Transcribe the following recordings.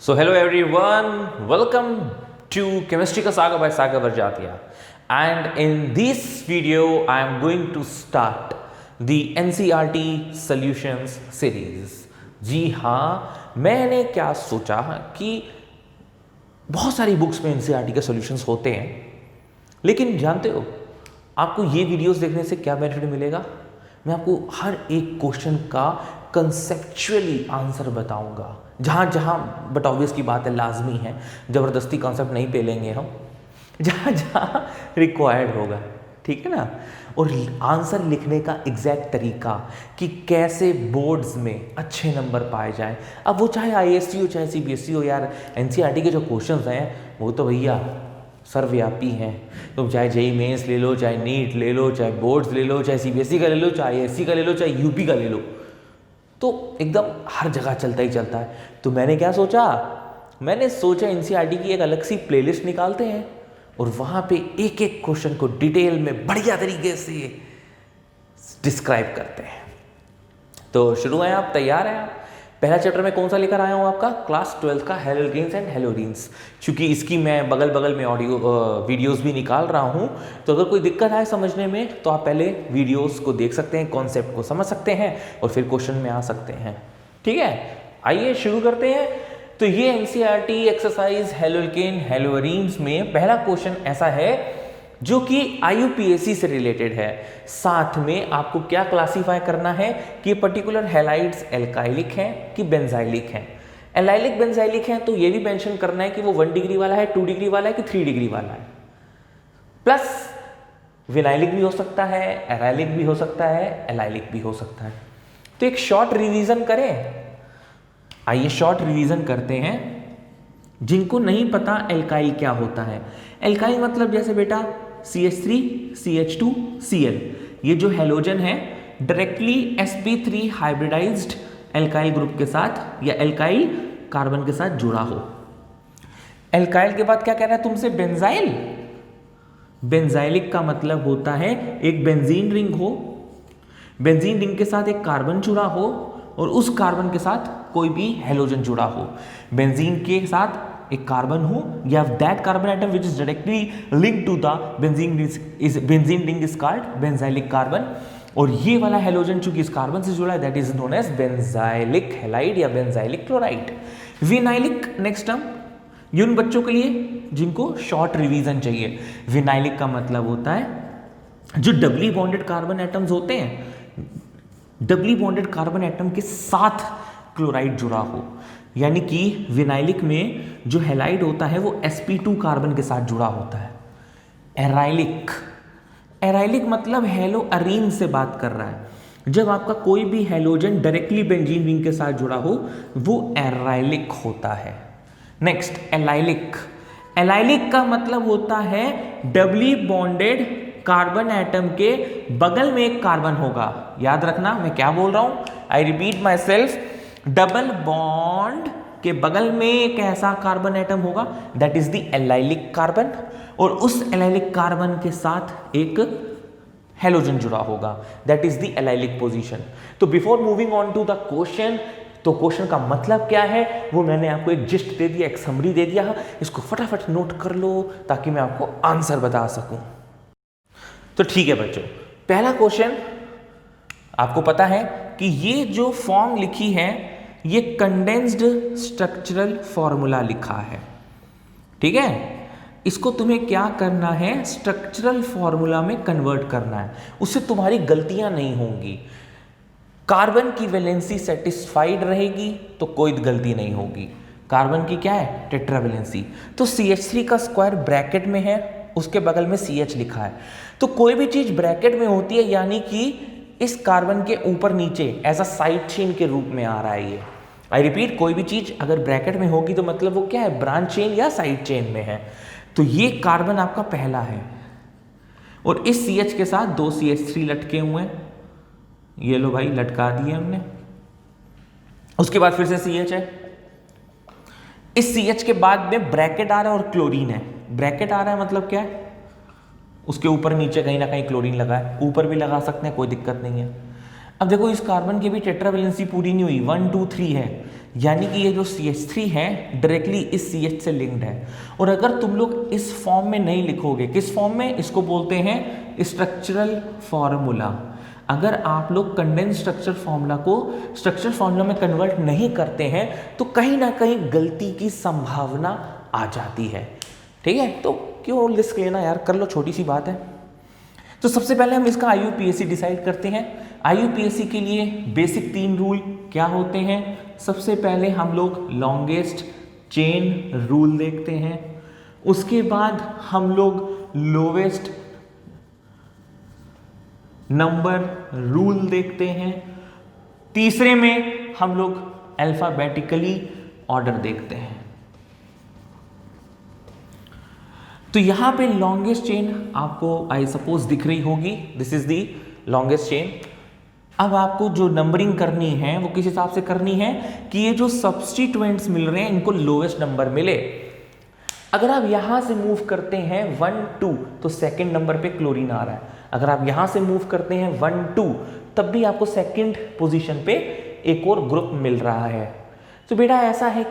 So hello everyone, welcome to Chemistry का saga by Saga Varjatia. And in this video I am going to start the NCERT solutions series. जी हाँ, मैंने क्या सोचा कि बहुत सारी बुक्स में NCERT के सॉल्यूशंस होते हैं, लेकिन जानते हो आपको ये वीडियोस देखने से क्या बेनिफिट मिलेगा? मैं आपको हर एक क्वेश्चन का कंसेप्चुअली आंसर बताऊंगा, जहाँ जहाँ बट ऑब्वियस की बात है, लाजमी है, ज़बरदस्ती कॉन्सेप्ट नहीं पेलेंगे हम, जहाँ जहाँ रिक्वायर्ड होगा, ठीक है ना। और आंसर लिखने का एग्जैक्ट तरीका कि कैसे बोर्ड्स में अच्छे नंबर पाए जाएं, अब वो चाहे ISC हो चाहे CBSE हो। यार NCERT के जो क्वेश्चंस हैं वो तो भैया सर्वव्यापी हैं। तुम चाहे JEE मेंस ले लो, चाहे नीट ले लो, चाहे बोर्ड्स ले लो, चाहे CBSE का ले लो, चाहे ISC का ले लो, चाहे UP का ले लो, तो एकदम हर जगह चलता ही चलता है। तो मैंने क्या सोचा, मैंने सोचा NCERT की एक अलग सी प्लेलिस्ट निकालते हैं और वहाँ पे एक एक क्वेश्चन को डिटेल में बढ़िया तरीके से डिस्क्राइब करते हैं। तो शुरू हैं आप, तैयार हैं आप? पहला चैप्टर में कौन सा लेकर आया हूँ आपका? क्लास 12 का हेलोजेन्स एंड हेलोडीन्स। क्योंकि इसकी मैं बगल बगल में ऑडियो वीडियोस भी निकाल रहा हूँ, तो अगर कोई दिक्कत आए समझने में तो आप पहले वीडियोस को देख सकते हैं, कॉन्सेप्ट को समझ सकते हैं और फिर क्वेश्चन में आ सकते हैं। ठीक है, आइए शुरू करते हैं। तो ये NCERT एक्सरसाइज हेलोकेन हेलोरीन्स में पहला क्वेश्चन ऐसा है जो कि IUPAC से रिलेटेड है। साथ में आपको क्या क्लासीफाई करना है कि पर्टिकुलर हैलाइड्स एल्काइलिक हैं कि बेंजाइलिक हैं। एलाइलिक बेंजाइलिक हैं तो ये भी मेंशन करना है कि वो 1 डिग्री वाला है, 2 डिग्री वाला है कि 3 डिग्री वाला है। प्लस विनाइलिक भी हो सकता है, एराइलिक भी हो सकता है, एलाइलिक भी हो सकता है। तो एक शॉर्ट रिवीजन करें, आइए शॉर्ट रिवीजन करते हैं। जिनको नहीं पता एल्काइल क्या होता है, एल्काइल मतलब जैसे बेटा CH3 CH2 Cl, ये जो हेलोजन है directly sp3 hybridised alkyl group के साथ या एल्काइल कार्बन के साथ जुड़ा हो। एल्काइल के बाद क्या कह रहा है तुमसे? बेंजाइल। बेंजाइलिक का मतलब होता है एक बेंजीन रिंग हो, बेंजीन रिंग के साथ एक कार्बन जुड़ा हो और उस कार्बन के साथ कोई भी हेलोजन जुड़ा हो। बेंजीन के साथ एक कार्बन हो या that carbon atom which is directly linked to the benzene ring is called benzylic carbon. और ये वाला हेलोजन चूंकि इस कार्बन से जुड़ा है, that is known as benzylic halide या benzylic chloride. Vinylic next term, ये उन बच्चों के लिए जिनको शॉर्ट रिवीजन चाहिए। विनाइलिक का मतलब होता है जो डबली बॉन्डेड कार्बन एटम्स होते हैं, डबली बॉन्डेड कार्बन एटम के साथ क्लोराइड जुड़ा हो, यानी कि विनाइलिक में जो हैलाइड होता है वो sp2 कार्बन के साथ जुड़ा होता है। एराइलिक, एराइलिक मतलब हेलो अरीन से बात कर रहा है। जब आपका कोई भी हेलोजन डायरेक्टली बेंजीन रिंग के साथ जुड़ा हो वो एराइलिक होता है। नेक्स्ट एलाइलिक, एलाइलिक का मतलब होता है डबली बॉन्डेड कार्बन एटम के बगल में एक कार्बन होगा। याद रखना मैं क्या बोल रहा हूं, I repeat my self, double bond के बगल में एक ऐसा कार्बन एटम होगा that is the allylic carbon, और उस एलाइलिक कार्बन के साथ एक हेलोजन जुड़ा होगा, that is the allylic position. तो before moving on to the question, तो क्वेश्चन का मतलब क्या है वो मैंने आपको एक जिस्ट दे दिया, एक समरी दे दिया, इसको फटाफट नोट कर लो ताकि मैं आपको आंसर बता सकूं। तो ठीक है बच्चों, पहला क्वेश्चन आपको पता है कि ये जो फॉर्म लिखी है ये कंडेंस्ड स्ट्रक्चरल फॉर्मूला लिखा है, ठीक है। इसको तुम्हें क्या करना है, स्ट्रक्चरल फॉर्मूला में कन्वर्ट करना है, उससे तुम्हारी गलतियां नहीं होंगी। कार्बन की वैलेंसी सेटिस्फाइड रहेगी तो कोई गलती नहीं होगी। कार्बन की क्या है? टेट्रावैलेंसी। तो CH3 का स्क्वायर ब्रैकेट में है, उसके बगल में CH लिखा है। तो कोई भी चीज ब्रैकेट में होती है यानी कि इस कार्बन के ऊपर नीचे एज अ साइड चेन के रूप में आ रहा है ये। आई रिपीट, कोई भी चीज अगर ब्रैकेट में होगी तो मतलब वो क्या है? ब्रांच चेन या साइड चेन में है। तो ये कार्बन आपका पहला है और इस CH के साथ 2 CH3 लटके हुए हैं, ये लो भाई लटका दिए हमने। उसके बाद फिर से CH है, इस CH के बाद में ब्रैकेट आ रहा है और क्लोरीन है। ब्रैकेट आ रहा है मतलब क्या है? उसके ऊपर नीचे कहीं ना कहीं क्लोरीन लगा है, ऊपर भी लगा सकते हैं, कोई दिक्कत नहीं है। अब देखो इस कार्बन की भी टेट्रावैलेंसी पूरी नहीं हुई, 1 2 3 है, यानी कि ये जो CH3 है डायरेक्टली इस CH से लिंक्ड है। और अगर तुम लोग इस फॉर्म में नहीं लिखोगे, किस फॉर्म में, इसको बोलते हैं स्ट्रक्चरल फॉर्मूला। अगर आप लोग कंडेंस स्ट्रक्चर फॉर्मूला को स्ट्रक्चर फॉर्मूला में कन्वर्ट नहीं करते हैं तो कहीं ना कहीं गलती की संभावना आ जाती है। ठीक है, तो क्यों रिस्क लेना यार, कर लो, छोटी सी बात है। तो सबसे पहले हम इसका IUPAC डिसाइड करते हैं। IUPAC के लिए बेसिक 3 रूल क्या होते हैं। सबसे पहले हम लोग लॉन्गेस्ट चेन रूल देखते हैं, उसके बाद हम लोग लोवेस्ट नंबर रूल देखते हैं, तीसरे में हम लोग अल्फाबेटिकली ऑर्डर देखते हैं। तो यहां पे लॉन्गेस्ट चेन आपको आई सपोज दिख रही होगी, this is the longest chain. अब आपको जो नंबरिंग करनी है वो किस हिसाब से करनी है कि ये जो सब्स्टिट्यूएंट्स मिल रहे हैं इनको लोवेस्ट नंबर मिले। अगर आप यहां से मूव करते हैं 1 2 तो सेकंड नंबर पे क्लोरीन आ रहा है। अगर आप यहां से मूव करते हैं 1 2 तब भी आपको सेकंड पोजीशन पे एक और ग्रुप मिल रहा है। तो बेटा ऐसा है,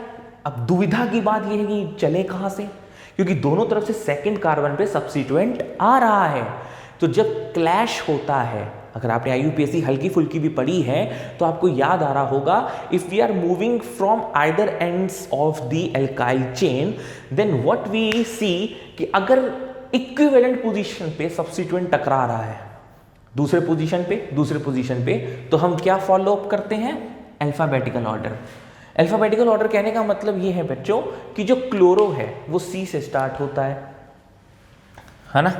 अब दुविधा की बात यह है कि चले कहां से, क्योंकि दोनों तरफ से सेकंड कार्बन पे सब्स्टिट्यूएंट आ रहा है। तो जब क्लैश होता है, अगर आपने IUPAC हल्की फुल्की भी पढ़ी है तो आपको याद आ रहा होगा, if we are moving from either ends of the alkyl chain then what we see कि अगर इक्विवेलेंट पोजीशन पे सब्स्टिट्यूएंट टकरा रहा है दूसरे पोजीशन पे तो हम क्या फॉलो अप करते हैं, अल्फाबेटिकल ऑर्डर। अल्फाबेटिकल ऑर्डर कहने का मतलब ये है बच्चों कि जो क्लोरो है वो C से स्टार्ट होता है ना,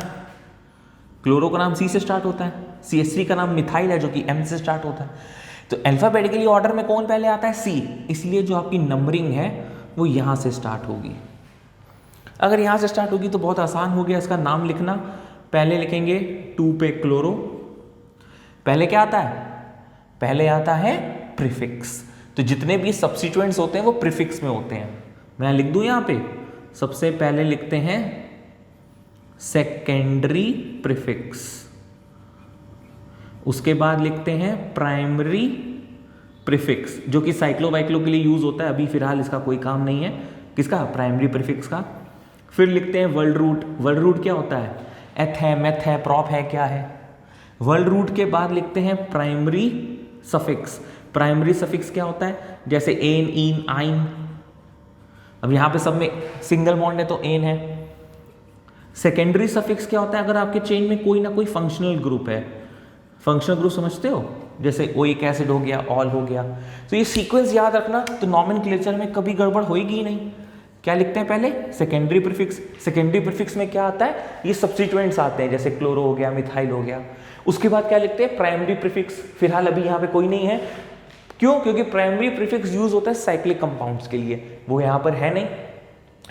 क्लोरो का नाम C से स्टार्ट होता है, CH3 का नाम मिथाइल है जो कि M से स्टार्ट होता है। तो अल्फाबेटिकली ऑर्डर में कौन पहले आता है, C, इसलिए जो आपकी नंबरिंग है वो यहां से स्टार्ट होगी। अगर यहां से स्टार्ट होगी तो बहुत आसान हो गया इसका नाम लिखना। पहले लिखेंगे 2 पे क्लोरो, पहले क्या आता है, पहले आता है प्रीफिक्स। तो जितने भी सब्स्टिट्यूएंट्स होते हैं वो प्रीफिक्स में होते हैं। मैं लिख दूं यहां पे, सबसे पहले लिखते हैं सेकेंडरी प्रीफिक्स, उसके बाद लिखते हैं प्राइमरी प्रीफिक्स जो कि साइक्लोवाइक्लो के लिए यूज होता है, अभी फिलहाल इसका कोई काम नहीं है, किसका, प्राइमरी प्रीफिक्स का। फिर लिखते हैं वर्ल्ड रूट। वर्ल्ड रूट क्या होता है, एथ है, मेथ है, प्रॉप है, क्या है। वर्ल्ड रूट के बाद लिखते हैं प्राइमरी सफिक्स। प्राइमरी सफिक्स क्या होता है, जैसे एन, इन, आइन। अब यहां पे सब में सिंगल बॉन्ड है तो एन है। सेकेंडरी सफिक्स क्या होता है, अगर आपके चेन में कोई ना कोई फंक्शनल ग्रुप है, फंक्शनल ग्रुप समझते हो, जैसे ओइक एसिड हो गया, ऑल हो गया। तो ये सीक्वेंस याद रखना, तो नॉमेनक्लेचर में कभी गड़बड़ होएगी ही नहीं। क्या लिखते हैं पहले, सेकेंडरी प्रीफिक्स। सेकेंडरी प्रीफिक्स में क्या आता है, ये सब्स्टिट्यूएंट्स आते हैं, जैसे क्लोरो हो गया, मिथाइल हो गया। उसके बाद क्या लिखते हैं, प्राइमरी प्रीफिक्स। फिलहाल अभी यहाँ पे कोई नहीं है, क्यों, क्योंकि प्राइमरी प्रीफिक्स यूज होता है साइक्लिक कंपाउंड्स के लिए, वो यहाँ पर है नहीं।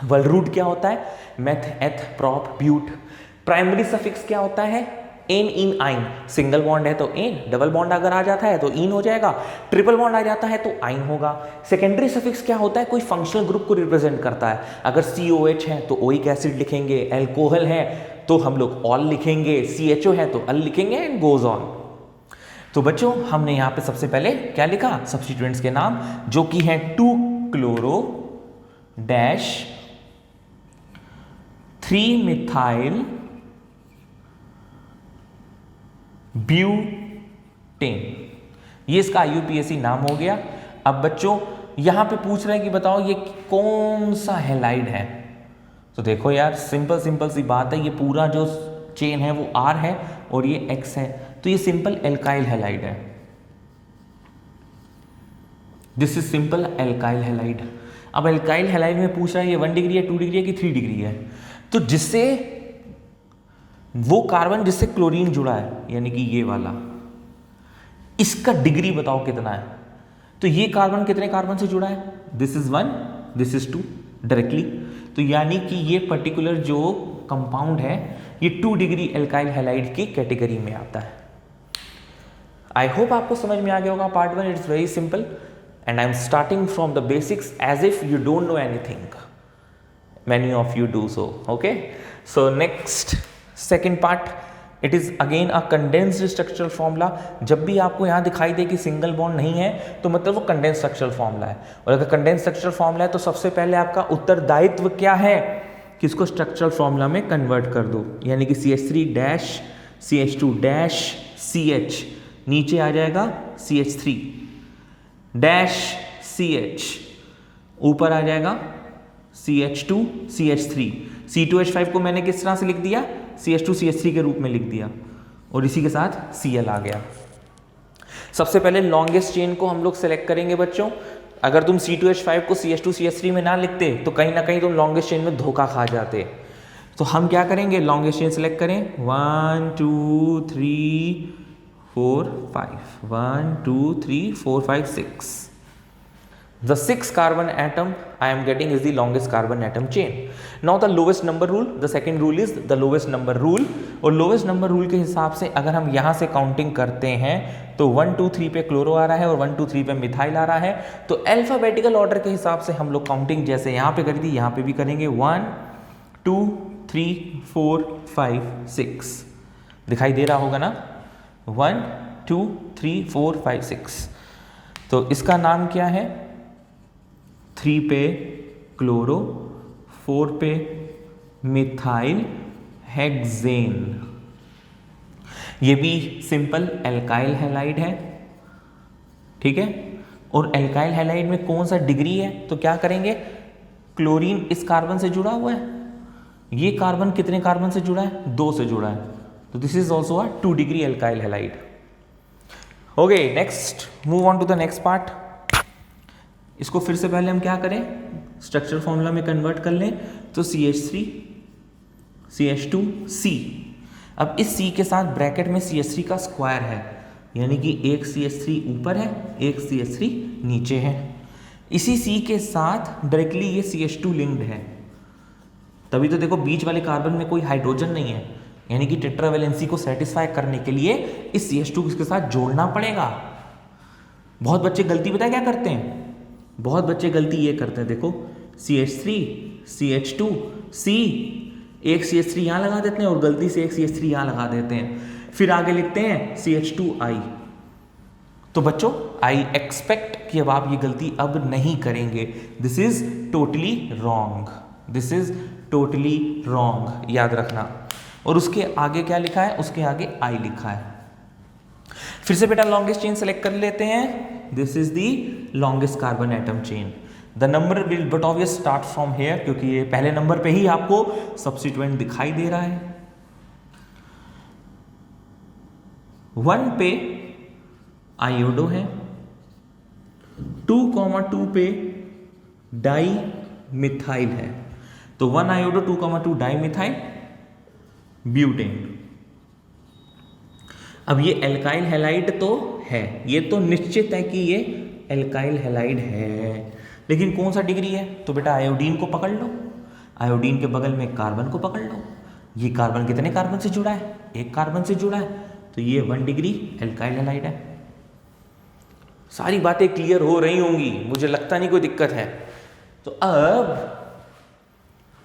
वर्ल्ड रूट क्या होता है, मेथ, एथ, प्रॉप, ब्यूट। प्राइमरी सफिक्स क्या होता है, एन, इन, आइन। सिंगल बॉन्ड है तो एन, डबल बॉन्ड अगर आ जाता है तो इन हो जाएगा, ट्रिपल बॉन्ड आ जाता है तो आइन होगा। सेकेंडरी सफिक्स क्या होता है, कोई फंक्शनल ग्रुप को रिप्रेजेंट करता है। अगर COH है तो ओइक एसिड लिखेंगे, एल्कोहल है तो हम लोग ऑल लिखेंगे, CHO है तो अल लिखेंगे, एंड गोज ऑन। तो बच्चों हमने यहाँ पे सबसे पहले क्या लिखा, सब्स्टिट्यूएंट्स के नाम, जो कि है 2 क्लोरो डैश 3 मिथाइल ब्यूटेन। ये इसका IUPAC नाम हो गया। अब बच्चों यहां पे पूछ रहे हैं कि बताओ ये कौन सा हैलाइड है। तो देखो यार, सिंपल सी बात है, ये पूरा जो चेन है वो R है और ये X है, तो ये सिंपल एल्काइल हैलाइड है। This is simple alkyl halide. अब एल्काइल हैलाइड में पूछ रहा है ये 1 डिग्री है, 2 डिग्री है कि 3 डिग्री है। तो जिससे वो कार्बन जिससे क्लोरीन जुड़ा है, यानी कि ये वाला, इसका डिग्री बताओ कितना है। तो ये कार्बन कितने कार्बन से जुड़ा है, this is 1, this is 2 directly. तो यानी कि ये पर्टिकुलर जो कंपाउंड है ये 2 डिग्री एल्काइल हैलाइड की कैटेगरी में आता है। आई होप आपको समझ में आ गया होगा part 1। It's very simple and I am starting from the basics as if you don't know anything. Many of you do so, okay? So next second part, it is again a condensed structural formula. जब भी आपको यहां दिखाई दे कि single bond नहीं है तो मतलब वो कंडेंस्ड स्ट्रक्चरल फॉर्मूला है। और अगर कंडेंस्ड स्ट्रक्चरल फॉर्मूला है तो सबसे पहले आपका उत्तरदायित्व क्या है कि इसको स्ट्रक्चरल फॉर्मूला में कन्वर्ट कर दो, यानी कि CH3 dash CH2 dash CH, नीचे आ जाएगा CH3 डैश CH, ऊपर आ जाएगा CH2 CH3। C2H5 को मैंने किस तरह से लिख दिया, CH2 CH3 के रूप में लिख दिया, और इसी के साथ Cl आ गया। सबसे पहले लॉन्गेस्ट चेन को हम लोग सेलेक्ट करेंगे बच्चों। अगर तुम C2H5 को CH2 CH3 में ना लिखते तो कहीं ना कहीं तुम लॉन्गेस्ट चेन में धोखा खा जाते। तो हम क्या करेंगे, लॉन्गेस्ट चेन सेलेक्ट करें, 1 2 3 4 5, 1 2 3 4 5 6। The sixth carbon atom I am getting is the longest carbon atom chain. Now the lowest number rule, the second rule is the lowest number rule. और lowest number rule के हिसाब से अगर हम यहाँ से counting करते हैं तो 1 2 3 पे क्लोरो आ रहा है और 1 2 3 पे मिथाइल आ रहा है। तो अल्फाबेटिकल ऑर्डर के हिसाब से हम लोग काउंटिंग जैसे यहाँ पे करी थी यहाँ पे भी करेंगे, 1 2 3 4 5 6। दिखाई दे रहा होगा ना, 1 2 3 4 5 6। तो इसका नाम क्या है, 3 पे क्लोरो, 4 पे मिथाइल हेक्सेन। ये भी सिंपल एल्काइल हैलाइड है, ठीक है। और एल्काइल हैलाइड में कौन सा डिग्री है, तो क्या करेंगे, क्लोरीन इस कार्बन से जुड़ा हुआ है, ये कार्बन कितने कार्बन से जुड़ा है, 2 से जुड़ा है, तो this is also a 2 degree alkyl halide. Okay, next move on to the next part. इसको फिर से पहले हम क्या करें, स्ट्रक्चरल फॉर्मूला में कन्वर्ट कर लें। तो CH3 CH2 C। अब इस C के साथ ब्रैकेट में CH3 का स्क्वायर है, यानी कि एक CH3 ऊपर है एक CH3 नीचे है। इसी C के साथ डायरेक्टली ये CH2 लिंक्ड है, तभी तो देखो बीच वाले कार्बन में कोई हाइड्रोजन नहीं है, यानी कि टेट्रावैलेंसी को सेटिस्फाई करने के लिए इस CH2 के साथ जोड़ना पड़ेगा। बहुत बच्चे गलती पता है क्या करते हैं, बहुत बच्चे गलती ये करते हैं, देखो CH3 CH2 C, एक CH3 यहाँ लगा देते हैं और गलती से एक CH3 यहाँ लगा देते हैं, फिर आगे लिखते हैं CH2I। तो बच्चों आई एक्सपेक्ट कि अब आप ये गलती अब नहीं करेंगे। This is totally wrong, this is totally wrong, याद रखना। और उसके आगे क्या लिखा है, उसके आगे I लिखा है। फिर से बेटा लॉन्गेस्ट चेन सेलेक्ट कर लेते हैं। This is the longest carbon atom chain. The number will but obvious start from here, क्योंकि ये पहले नंबर पे ही आपको सब्स्टिट्यूएंट दिखाई दे रहा है। 1 पे आयोडो है, 2,2 पे डाई मिथाइल है, तो 1 आयोडो 2,2 डाई मिथाइल ब्यूटेन। अब ये एल्काइल हैलाइड तो है, ये तो निश्चित है कि ये एल्काइल हैलाइड है, लेकिन कौन सा डिग्री है, तो बेटा आयोडीन को पकड़ लो, आयोडीन के बगल में कार्बन को पकड़ लो। ये कार्बन कितने कार्बन से जुड़ा है, एक कार्बन से जुड़ा है, तो ये 1 डिग्री एल्काइल हैलाइड है। सारी बातें क्लियर हो रही होंगी, मुझे लगता नहीं कोई दिक्कत है। तो अब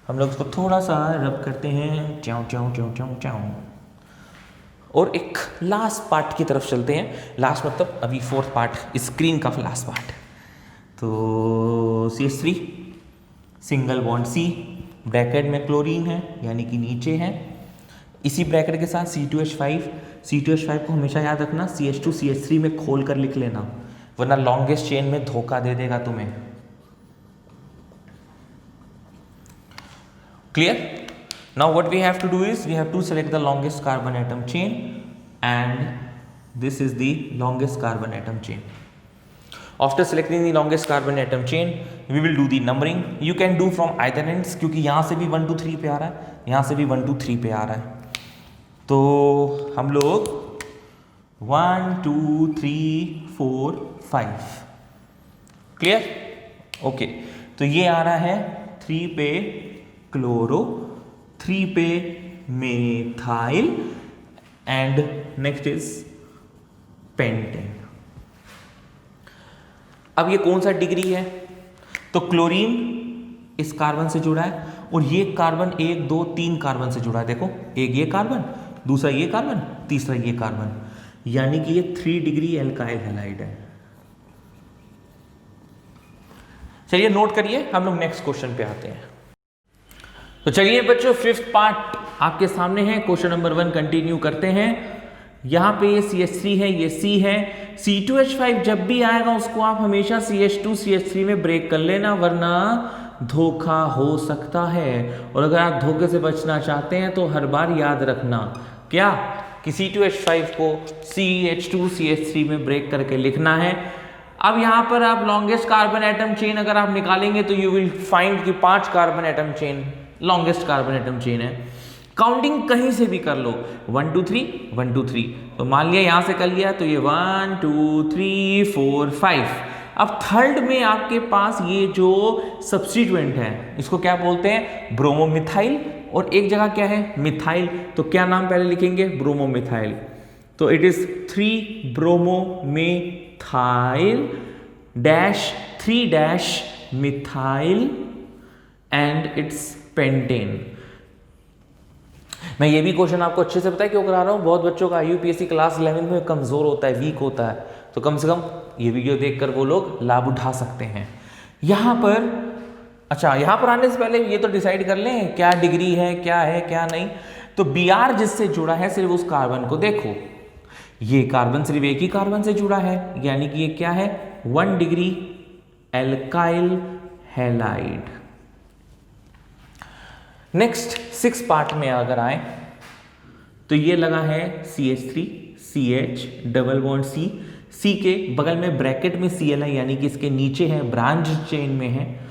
हम लोग इसको थोड़ा सा रब करते हैं, च्याऊ च्याऊ च्याऊ च्याऊ च्याऊ, और एक लास्ट पार्ट की तरफ चलते हैं। लास्ट मतलब अभी 4th पार्ट, स्क्रीन का लास्ट पार्ट। तो CH3 single bond C, bracket में क्लोरीन है यानी कि नीचे है, इसी ब्रैकेट के साथ C2H5। C2H5 को हमेशा याद रखना CH2 CH3 में खोल कर लिख लेना, वरना लॉन्गेस्ट चेन में धोखा दे देगा तुम्हें। Clear? Now what we have to do is we have to select the longest carbon atom chain, and this is the longest carbon atom chain. After selecting the longest carbon atom chain, we will do the numbering. You can do from either ends, क्योंकि यहाँ से भी 1 2 3 पे आ रहा है, यहाँ से भी 1 2 3 पे आ रहा है। तो हम लोग 1 2 3 4 5, क्लियर? ओके, तो ये आ रहा है 3 पे क्लोरो, 3 पे methyl, and next is pentane. अब ये कौन सा डिग्री है, तो क्लोरीन इस कार्बन से जुड़ा है और ये कार्बन 1 2 3 कार्बन से जुड़ा है। देखो एक ये कार्बन दूसरा ये कार्बन, तीसरा ये कार्बन, यानी कि ये 3 डिग्री एल्काइल हैलाइड है। चलिए नोट करिए, हम लोग नेक्स्ट क्वेश्चन पे आते हैं। तो चलिए बच्चों, 5th पार्ट आपके सामने है। क्वेश्चन नंबर 1 कंटिन्यू करते हैं। यहाँ पे ये CH3 है, ये C है। C2H5 जब भी आएगा उसको आप हमेशा CH2 CH3 में ब्रेक कर लेना, वरना धोखा हो सकता है। और अगर आप धोखे से बचना चाहते हैं तो हर बार याद रखना क्या कि C2H5 को CH2 CH3 में ब्रेक करके लिखना है। अब यहाँ पर आप लॉन्गेस्ट कार्बन एटम चेन अगर आप निकालेंगे तो यू विल फाइंड कि 5 carbon atom chain longest carbon atom chain है। काउंटिंग कहीं से भी कर लो, 1 2 3 1 2 3, तो मान लिया यहां से कर लिया तो ये 1 2 3 4 5। अब थर्ड में आपके पास ये जो सब्स्टिट्यूएंट है इसको क्या बोलते हैं, ब्रोमोमिथाइल, और एक जगह क्या है, मिथाइल। तो क्या नाम पहले लिखेंगे, ब्रोमोमिथाइल। तो it is 3 bromomethyl dash 3 dash methyl and it's pentane. मैं ये भी क्वेश्चन आपको अच्छे से पता है क्यों करा रहा हूँ, बहुत बच्चों का यूपीएससी क्लास 11 में कमजोर होता है, वीक होता है, तो कम से कम ये वीडियो देखकर वो लोग लाभ उठा सकते हैं। यहाँ पर अच्छा, यहाँ पर आने से पहले ये तो डिसाइड कर लें क्या डिग्री है क्या नहीं। तो Br जिससे जुड़ा है सिर्फ उस कार्बन को देखो, ये कार्बन सिर्फ एक ही कार्बन से जुड़ा है, यानी कि ये क्या है, 1 degree alkyl halide. Next 6 part में अगर आए तो ये लगा है CH3 CH double bond C के बगल में ब्रैकेट में Cl है, यानी कि इसके नीचे है, ब्रांच चेन में है।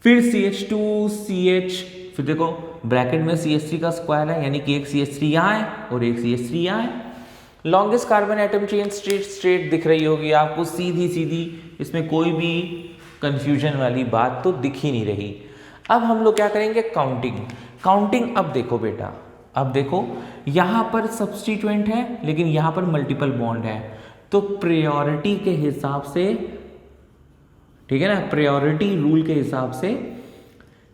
फिर CH2 CH, फिर देखो ब्रैकेट में CH3 का स्क्वायर है, यानी कि एक CH3 यहाँ है और एक CH3 यहाँ है। Longest carbon atom chain straight दिख रही होगी आपको, सीधी सीधी, इसमें कोई भी कंफ्यूजन वाली बात तो दिख ही नहीं रही। अब हम लोग क्या करेंगे, काउंटिंग। अब देखो बेटा, अब देखो यहां पर सब्स्टिट्यूएंट है लेकिन यहां पर मल्टीपल बॉन्ड है, तो प्रायोरिटी के हिसाब से, ठीक है ना, प्रायोरिटी रूल के हिसाब से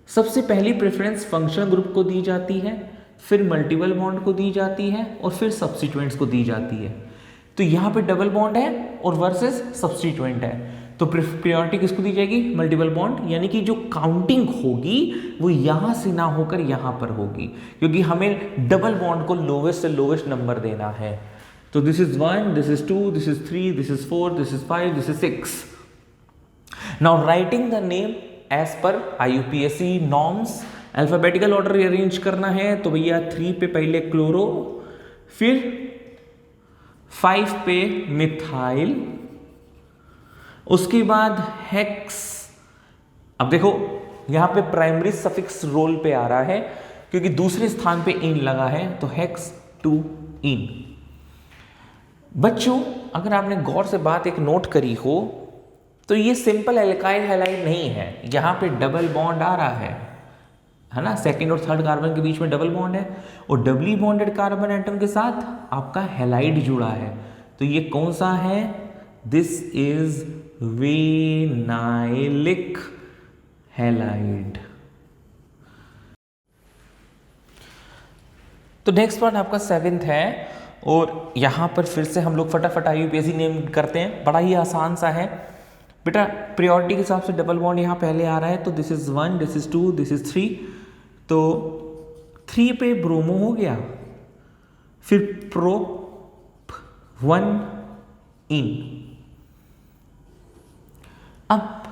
सबसे पहली प्रेफरेंस फंक्शनल ग्रुप को दी जाती है, फिर मल्टीपल बॉन्ड को दी जाती है और फिर सब्स्टिट्यूएंट्स को दी जाती है। तो यहां पे डबल बॉन्ड है और वर्सेस सब्स्टिट्यूएंट है, तो प्रायोरिटी किसको दी जाएगी, मल्टीपल बॉन्ड, यानी कि जो काउंटिंग होगी वो यहां से ना होकर यहां पर होगी, क्योंकि हमें डबल बॉन्ड को लोवेस्ट से लोवेस्ट नंबर देना है। तो this is 1, this is 2, this is 3, this is 4, this is 5, this is 6। Now writing the name as per IUPAC norms, alphabetical order arrange करना है, तो भैया 3 पे पहले क्लोरो, फिर 5 पे मिथाइल, उसके बाद हेक्स। अब देखो यहां पे प्राइमरी सफिक्स रोल पे आ रहा है क्योंकि दूसरे स्थान पे इन लगा है, तो हेक्स 2 इन। बच्चों अगर आपने गौर से बात एक नोट करी हो तो ये सिंपल एल्काइल हैलाइड नहीं है, यहां पे डबल बॉन्ड आ रहा है ना, सेकंड और थर्ड कार्बन के बीच में डबल बॉन्ड है और डबली बॉन्डेड कार्बन एटम के साथ आपका हैलाइड जुड़ा है। तो ये कौन सा है, दिस इज विनाइलिक हैलाइड। तो नेक्स्ट पार्ट आपका 7th है और यहां पर फिर से हम लोग फटाफट IUPAC नेम करते हैं, बड़ा ही आसान सा है बेटा। प्रायोरिटी के हिसाब से डबल बॉन्ड यहां पहले आ रहा है, तो this is 1, this is 2, this is 3, तो 3 पे ब्रोमो हो गया, फिर प्रोप 1 इन। अब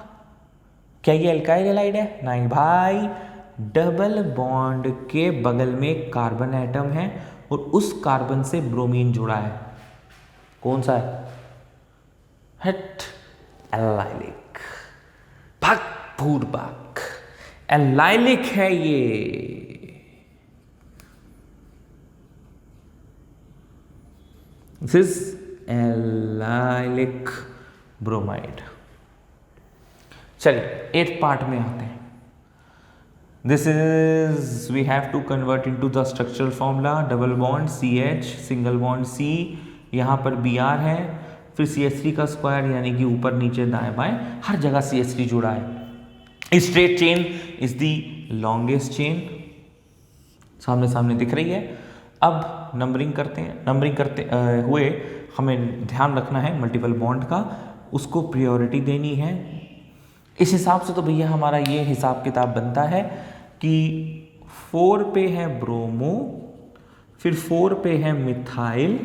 क्या ये एल्काइल हैलाइड है, नहीं भाई, डबल बॉन्ड के बगल में कार्बन एटम है और उस कार्बन से ब्रोमीन जुड़ा है, कौन सा है, हट, एलाइलिक, भूरबाक एलाइलिक है ये। This is allylic bromide. चलिए 8th पार्ट में आते हैं। This is we have to convert into the structural formula, double bond CH, single bond C, यहाँ पर Br है, फिर CH3 का स्क्वायर, यानी कि ऊपर नीचे दाएं बाएं हर जगह CH3 जुड़ा है। Straight chain is the longest chain, सामने सामने दिख रही है। अब नंबरिंग करते हुए हमें ध्यान रखना है मल्टीपल बॉन्ड का, उसको प्रायोरिटी देनी है। इस हिसाब से तो भैया हमारा ये हिसाब किताब बनता है कि 4 पे है ब्रोमो, फिर 4 पे है मिथाइल,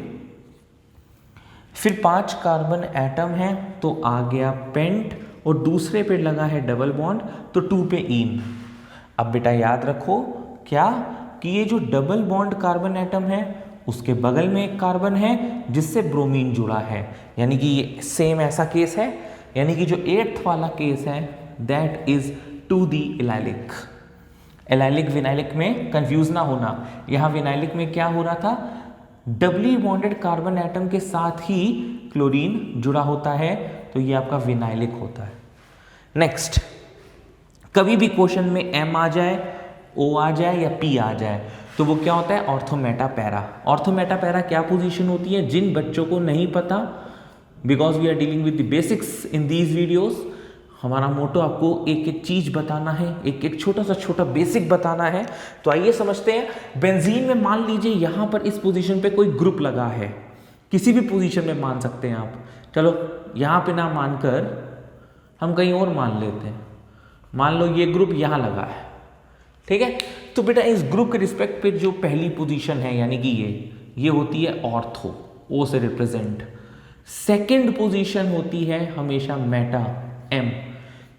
फिर 5 कार्बन एटम है तो आ गया पेंट, और दूसरे पे लगा है डबल बॉन्ड तो 2 पे इन। अब बेटा याद रखो क्या कि ये जो डबल बॉन्ड कार्बन एटम है उसके बगल में एक कार्बन है जिससे ब्रोमीन जुड़ा है, यानी कि ये सेम ऐसा केस है, यानी कि जो 8th वाला केस है that is to the allylic. Allylic vinylic में कंफ्यूज ना होना, यहां विनाइलिक में क्या हो रहा था, डबली बॉन्डेड कार्बन एटम के साथ ही क्लोरीन जुड़ा होता है तो ये आपका विनाइलिक होता है। नेक्स्ट, कभी भी क्वेश्चन में एम आ जाए, ओ आ जाए या पी आ जाए तो वो क्या होता है, ortho meta para. Ortho meta para क्या पोजीशन होती है, जिन बच्चों को नहीं पता, because we are dealing with the basics in these videos, हमारा मोटो आपको एक एक चीज बताना है, एक एक छोटा बेसिक बताना है। तो आइए समझते हैं। बेंजीन में मान लीजिए यहां पर इस पोजीशन पे कोई ग्रुप लगा है, किसी भी पोजीशन में मान सकते हैं आप, चलो यहां पे ना मानकर हम कहीं और मान लेते हैं, मान लो ये ग्रुप यहां लगा है, ठीक है। तो बेटा इस ग्रुप के रिस्पेक्ट पे जो पहली पोजीशन है यानी कि ये होती है ऑर्थो, ओ से रिप्रेजेंट। सेकंड पोजीशन होती है हमेशा मेटा, एम।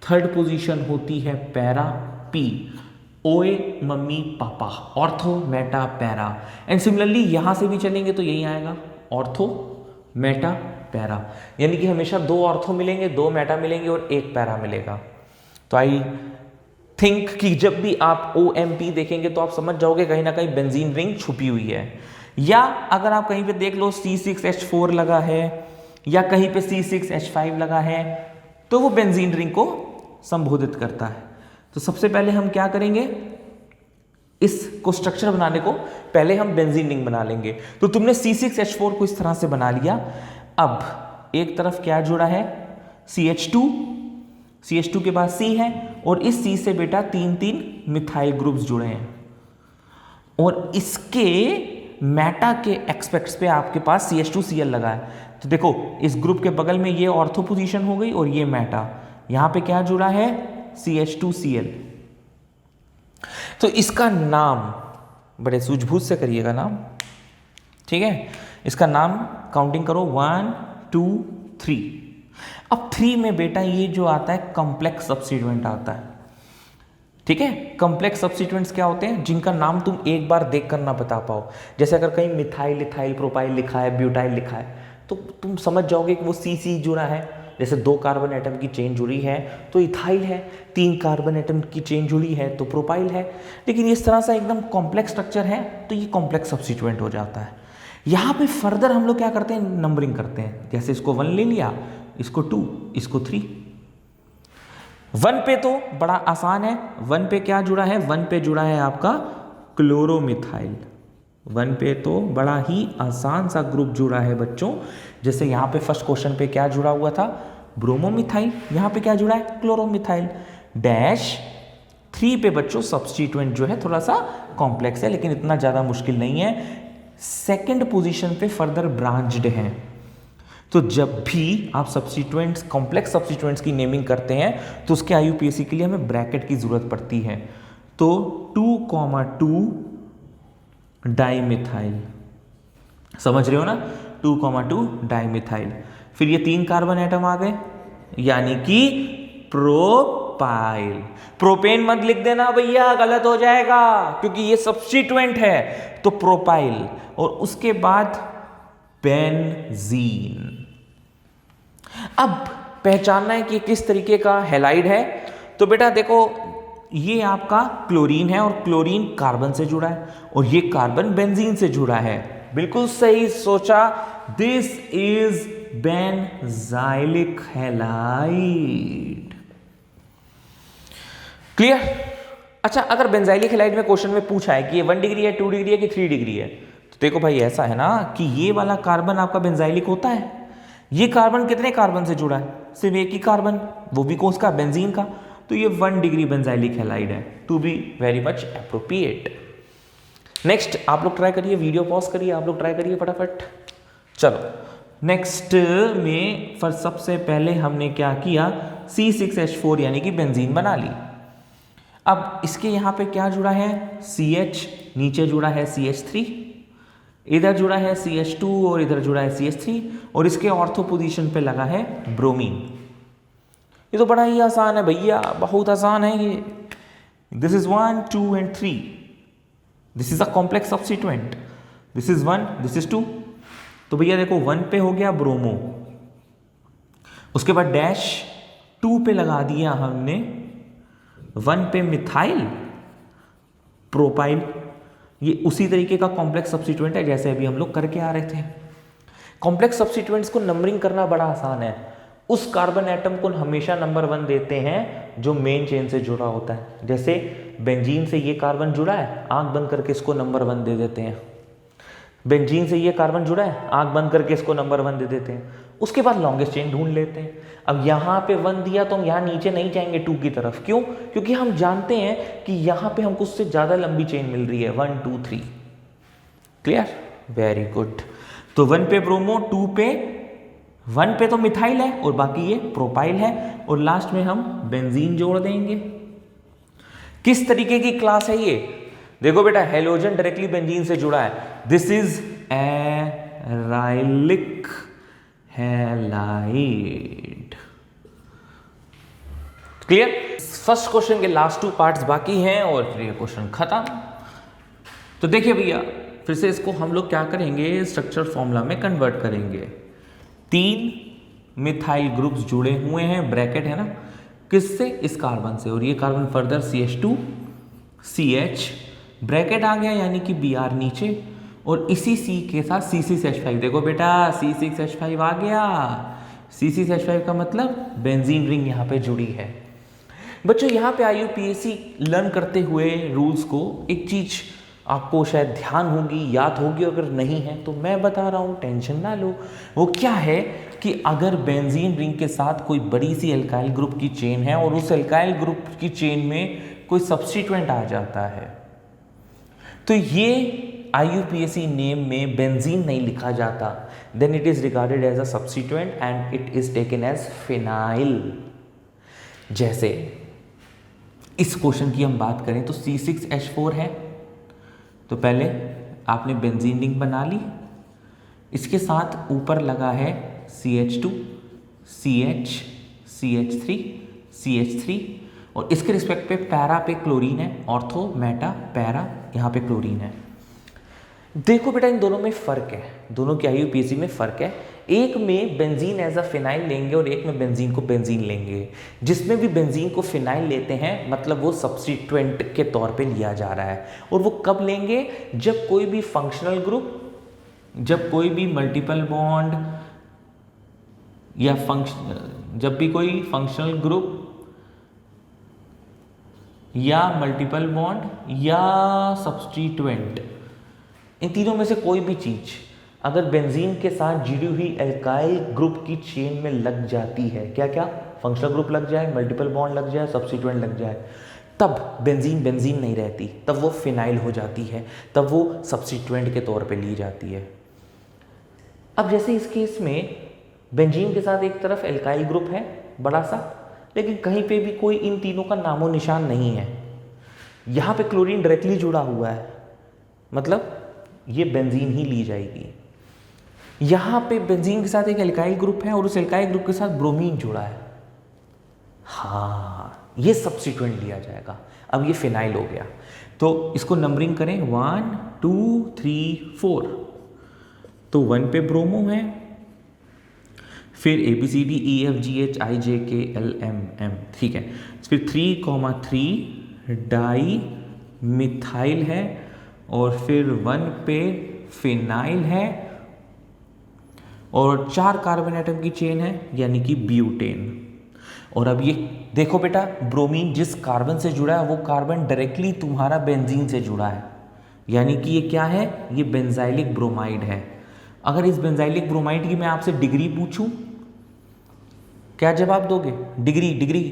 थर्ड पोजीशन होती है पैरा, पी। ओए mummy papa, ortho meta para. And similarly यहां से भी चलेंगे तो यही आएगा, ऑर्थो मेटा पैरा, यानी कि हमेशा 2 ऑर्थो मिलेंगे, 2 मेटा मिलेंगे और 1 पैरा मिलेगा। तो आई थिंक कि जब भी आप OMP देखेंगे तो आप समझ जाओगे कहीं ना कहीं बेंजीन रिंग छुपी हुई है। या अगर आप कहीं पे देख लो C6H4 लगा है या कहीं पे C6H5 लगा है तो वो बेंजीन रिंग को संबोधित करता है। तो सबसे पहले हम क्या करेंगे, इसको स्ट्रक्चर बनाने को पहले हम बेंजीन रिंग बना लेंगे। तो तुमने C6H4 को इस तरह से बना लिया। अब एक तरफ क्या जुड़ा है, CH2 के बाद C है और इस C से बेटा 3 मिथाइल ग्रुप्स जुड़े हैं, और इसके मेटा के एक्सपेक्ट्स पे आपके पास CH2Cl लगा है। तो देखो इस ग्रुप के बगल में ये ऑर्थो पोजीशन हो गई और ये मेटा, यहां पे क्या जुड़ा है, CH2Cl। तो इसका नाम बड़े सूझबूझ से करिएगा नाम, ठीक है। इसका नाम काउंटिंग करो 1 2 3। अब 3 में बेटा ये जो आता है कॉम्प्लेक्स सब्स्टिट्यूएंट आता है, ठीक है। कॉम्प्लेक्स सब्स्टिट्यूएंट्स क्या होते हैं, जिनका नाम तुम एक बार देख कर ना बता पाओ। जैसे अगर कहीं मिथाइल, इथाइल, प्रोपाइल लिखा है, ब्यूटाइल लिखा है तो तुम समझ जाओगे कि वो C जुड़ा है। जैसे 2 कार्बन एटम की चेन जुड़ी है तो इथाइल है, 3 कार्बन एटम की चेन जुड़ी है तो प्रोपाइल है। लेकिन इस तरह से एकदम कॉम्प्लेक्स स्ट्रक्चर है तो ये कॉम्प्लेक्स सब्स्टिट्यूएंट हो जाता है। यहाँ पे फर्दर हम लोग क्या करते हैं, नंबरिंग करते हैं। जैसे इसको 1 ले लिया, इसको 2, इसको 3। 1 पे तो बड़ा आसान है, 1 पे क्या जुड़ा है, 1 पे जुड़ा है आपका क्लोरोमिथाइल। 1 पे तो बड़ा ही आसान सा ग्रुप जुड़ा है बच्चों। जैसे यहाँ पे फर्स्ट क्वेश्चन पे क्या जुड़ा हुआ था, ब्रोमोमिथाइल, यहाँ पे क्या जुड़ा है, क्लोरोमिथाइल डैश। 3 पे बच्चों सब्स्टिट्यूएंट जो है थोड़ा सा कॉम्प्लेक्स है लेकिन इतना ज्यादा मुश्किल नहीं है। सेकेंड पोजीशन पे फर्दर ब्रांच्ड है। तो जब भी आप सब्स्टिट्यूएंट्स, कॉम्प्लेक्स सब्स्टिट्यूएंट्स की नेमिंग करते हैं तो उसके IUPAC के लिए हमें ब्रैकेट की जरूरत पड़ती है। तो 2,2 डाइमिथाइल, समझ रहे हो ना, 2,2 डाइमिथाइल। फिर ये 3 कार्बन एटम आ गए यानी कि प्रोपाइल। प्रोपेन मत लिख देना भैया, गलत हो जाएगा क्योंकि ये सब्स्टिट्यूएंट है। तो प्रोपाइल और उसके बाद बेंजीन। अब पहचानना है कि किस तरीके का हैलाइड है। तो बेटा देखो ये आपका क्लोरीन है और क्लोरीन कार्बन से जुड़ा है और ये कार्बन बेंजीन से जुड़ा है। बिल्कुल सही सोचा, this is benzylic halide. Clear? अच्छा, अगर बेंजाइलिक हैलाइड में क्वेश्चन में पूछा है कि ये 1 डिग्री है, 2 डिग्री है कि 3 डिग्री है, तो देखो भाई ऐसा है ना कि ये वाला कार्बन आपका बेंजाइलिक होता है। ये कार्बन कितने कार्बन से जुड़ा है, सिर्फ एक ही कार्बन, वो भी कौन सा, बेंजीन का। तो ये 1 डिग्री बेंजाइलिक हैलाइड है, to be very much appropriate. Next आप लोग ट्राई करिए, वीडियो पॉज करिए, आप लोग ट्राई करिए फटाफट। चलो नेक्स्ट में फिर सबसे पहले हमने क्या किया, C6H4 यानी कि बेंजीन बना ली। अब इसके यहाँ पे क्या जुड़ा है, CH, नीचे जुड़ा है CH3, इधर जुड़ा है CH2 और इधर जुड़ा है CH3 और इसके ऑर्थो पोजीशन पे लगा है ब्रोमीन। ये तो बड़ा ही आसान है भैया, बहुत आसान है ये। This is 1 2 and 3, this is a complex substituent, this is 1 this is 2। तो भैया देखो 1 पे हो गया ब्रोमो, उसके बाद डैश 2 पे लगा दिया हमने 1 पे मिथाइल प्रोपाइल। ये उसी तरीके का कॉम्प्लेक्स सब्स्टिट्यूएंट है जैसे अभी हम लोग करके आ रहे थे। कॉम्प्लेक्स सब्स्टिट्यूएंट्स को नंबरिंग करना बड़ा आसान है। उस कार्बन एटम को हमेशा नंबर 1 देते हैं जो मेन चेन से जुड़ा होता है। जैसे बेंजीन से ये कार्बन जुड़ा है, आंख बंद करके इसको नंबर 1 दे देते हैं। बेंजीन से ये कार्बन जुड़ा है, आंख बंद करके इसको नंबर 1 दे देते हैं। उसके बाद लॉन्गेस्ट चेन ढूंढ लेते हैं। अब यहाँ पे 1 दिया तो हम यहाँ नीचे नहीं जाएंगे 2 की तरफ, क्यों? क्योंकि हम जानते हैं कि यहाँ पे हमको उससे ज़्यादा लंबी चेन मिल रही है, 1 2 3। क्लियर? Very good. तो 1 पे ब्रोमो, 2 पे 1 पे तो मिथाइल है और बाकी ये प्रोपाइल है और लास्ट में हम बेंजीन जोड़ देंगे। किस तरीके की क्लास है ये? देखो बेटा, हेलोजन डायरेक्टली बेंजीन से जुड़ा है, this is arylic halide. Clear? First question के लास्ट 2 पार्ट्स बाकी हैं और फिर ये क्वेश्चन खत्म। तो देखिए भैया, फिर से इसको हम लोग क्या करेंगे, स्ट्रक्चर फॉर्मूला में कन्वर्ट करेंगे। 3 मिथाइल ग्रुप्स जुड़े हुए हैं, ब्रैकेट है ना, किससे? इस कार्बन से, और ये carbon further CH2 CH, bracket आ गया यानी कि Br नीचे, और इसी C के साथ C6H5। देखो बेटा C6H5 आ गया, C6H5 का मतलब बेंजीन रिंग यहाँ पे जुड़ी है। बच्चों यहाँ पे IUPAC लर्न करते हुए रूल्स को एक चीज आपको शायद ध्यान होगी, याद होगी, अगर नहीं है तो मैं बता रहा हूँ, टेंशन ना लो। वो क्या है कि अगर बेंजीन रिंग के साथ कोई बड़ी सी एल्काइल ग्रुप की चेन है और उस एल्काइल ग्रुप की चेन में कोई सब्स्टिट्यूएंट आ जाता है, तो ये IUPAC नेम में बेंजीन नहीं लिखा जाता, then it is regarded as a substituent and it is taken as phenyl. जैसे इस क्वेश्चन की हम बात करें तो C6H4 है, तो पहले आपने बेंजीन रिंग बना ली, इसके साथ ऊपर लगा है CH2 CH CH3 CH3 और इसके रिस्पेक्ट पे पैरा पे क्लोरीन है, ऑर्थो मेटा पैरा, यहाँ पे क्लोरीन है। देखो बेटा, इन दोनों में फर्क है, दोनों के IUPAC में फर्क है। एक में बेंजीन एज अ फिनाइल लेंगे और एक में बेंजीन को बेंजीन लेंगे। जिसमें भी बेंजीन को फिनाइल लेते हैं मतलब वो सब्स्टिट्यूएंट के तौर पे लिया जा रहा है। और वो कब लेंगे? जब कोई भी फंक्शनल ग्रुप, जब कोई भी मल्टीपल बॉन्ड या जब भी कोई फंक्शनल ग्रुप या मल्टीपल बॉन्ड या सब्स्टिट्यूएंट, इन तीनों में से कोई भी चीज अगर बेंजीन के साथ जुड़ी हुई एल्काइल ग्रुप की चेन में लग जाती है, क्या क्या? फंक्शनल ग्रुप लग जाए, मल्टीपल बॉन्ड लग जाए, सब्स्टिट्यूएंट लग जाए, तब बेंजीन बेंजीन नहीं रहती, तब वो फिनाइल हो जाती है, तब वो सब्स्टिट्यूएंट के तौर पे ली जाती है। अब जैसे इस केस में बेंजीन के साथ एक तरफ एल्काइल ग्रुप है बड़ा सा, लेकिन कहीं पे भी कोई इन तीनों का नामो निशान नहीं है। यहाँ पे क्लोरीन डायरेक्टली जुड़ा हुआ है, मतलब ये बेंजीन ही ली जाएगी। यहाँ पे बेंजीन के साथ एक एल्काइल ग्रुप है और उस एल्काइल ग्रुप के साथ ब्रोमीन जुड़ा है, हाँ, ये सब्स्टिट्यूएंट लिया जाएगा। अब ये फिनाइल हो गया, तो इसको नंबरिंग करें 1 2 3 4। तो 1 पे ब्रोमो है, फिर ABCDEFGHIJKLMM, ठीक है। फिर 3,3 डाई मिथाइल है और फिर 1 पे फिनाइल है और 4 कार्बन एटम की चेन है यानी कि ब्यूटेन। और अब ये देखो बेटा, ब्रोमीन जिस कार्बन से जुड़ा है वो कार्बन डायरेक्टली तुम्हारा बेंजीन से जुड़ा है, यानी कि ये क्या है? ये बेंजाइलिक ब्रोमाइड है। अगर इस बेंजाइलिक ब्रोमाइड की मैं आपसे डिग्री पूछूं, क्या जवाब दोगे? डिग्री।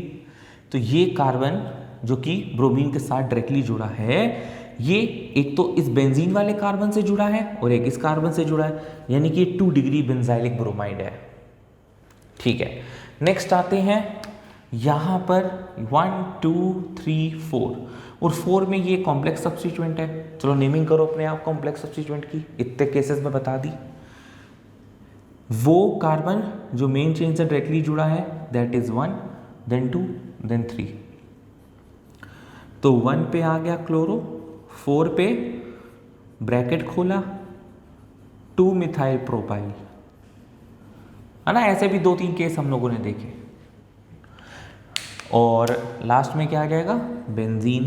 तो ये कार्बन जो कि ब्रोमीन के साथ डायरेक्टली जुड़ा है, ये एक तो इस बेंजीन वाले कार्बन से जुड़ा है और एक इस कार्बन से जुड़ा है, यानी कि 2 डिग्री बेंजाइलिक ब्रोमाइड है। ठीक है, नेक्स्ट आते हैं यहाँ पर 1 2 3 4 और 4 में ये कॉम्प्लेक्स सब्स्टिट्यूएंट है। चलो नेमिंग करो अपने आप कॉम्प्लेक्स सब्स्टिट्यूएंट की, इतने केसेस में बता दी। वो कार्बन जो मेन चेन से डायरेक्टली जुड़ा है दैट इज 1 देन 2 देन 3। तो 1 पे आ गया क्लोरो, 4 पे ब्रैकेट खोला 2 मिथाइल प्रोपाइल, है ना। ऐसे भी 2-3 केस हम लोगों ने देखे। और लास्ट में क्या आ जाएगा, बेंजीन।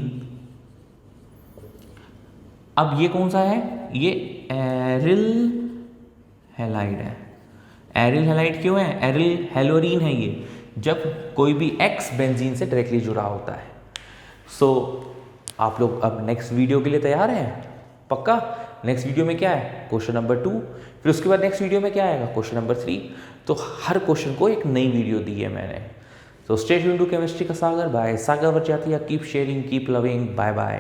अब ये कौन सा है, ये एरिल हैलाइड है। एरिल हैलाइड क्यों है, एरिल हेलोरीन है ये, जब कोई भी एक्स बेंजीन से डायरेक्टली जुड़ा होता है। सो आप लोग अब नेक्स्ट वीडियो के लिए तैयार हैं पक्का। नेक्स्ट वीडियो में क्या है, क्वेश्चन नंबर 2, फिर उसके बाद नेक्स्ट वीडियो में क्या आएगा, क्वेश्चन नंबर 3। तो हर क्वेश्चन को एक नई वीडियो दी है मैंने। So stay tuned to Chemistry का सागर by Sagar Varjatia. Keep sharing, keep loving. Bye bye.